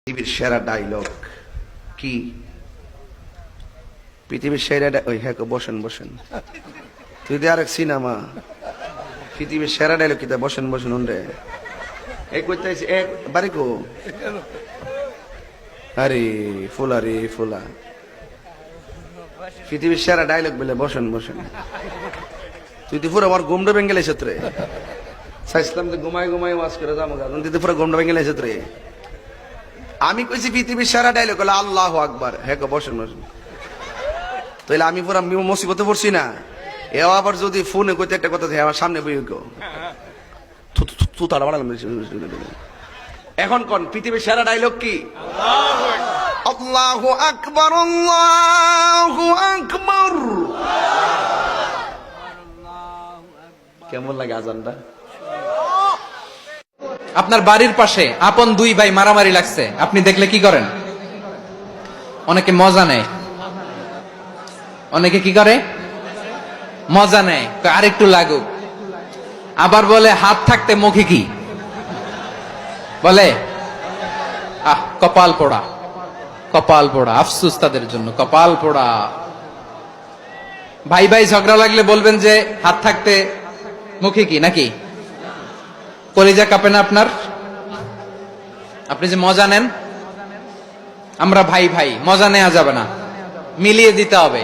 পৃথিবীর সেরা ডায়লগ কি? পৃথিবীর সেরা ওই হ্যাঁ বসেন বসেন, তুই দিয়ে আরেক সিনেমা। পৃথিবীর সেরা ডায়লগ কি? বসেন বসেন উন্ডে এই করতে এক বাড়ি কো। আরে ফুলা রে ফুলা, পৃথিবীর সেরা ডায়লগ বলে বসেন বসেন। তুই তো পুরো আমার গুমডো বেঙ্গেল এসে রে, চাইছিলাম যে ঘুমাই ঘুমাই ওয়াজ করে যাবো, তুই তো পুরো গুমডো বেঙ্গেল এসে রে। আমি কইছি পৃথিবীর সেরা ডায়লগ হলো আল্লাহু আকবার। হ্যাঁ বসেন বসেন। তাহলে আমি পুরো মুসিবতে পড়ছি না? এও আবার যদি ফোনে কইতে একটা কথা থাকে আমার সামনে বই গো তু তাড়া বাড়ালাম। এখন কোন পৃথিবীর সেরা ডায়লগ কি? আল্লাহু আকবার আল্লাহু আকবার। কেমন লাগে আজানটা? আপনার বাড়ির পাশে আপন দুই ভাই মারামারি লাগছে, আপনি দেখলে কি করেন? অনেকে মজা নেয়। অনেকে কি করে? মজা নেয়, আরেকটু লাগুক। আবার বলে হাত থাকতে মুখে কি বলে? কপাল পোড়া, কপাল পোড়া। আফসুস তাদের জন্য, কপাল পোড়া। ভাই ভাই ঝগড়া লাগলে বলবেন যে হাত থাকতে মুখে কি, নাকি? কলিজা কাঁপে না আপনার? আপনি যে মজা নেন, আমরা ভাই ভাই, মজা নেওয়া যাবে না, মিলিয়ে দিতে হবে।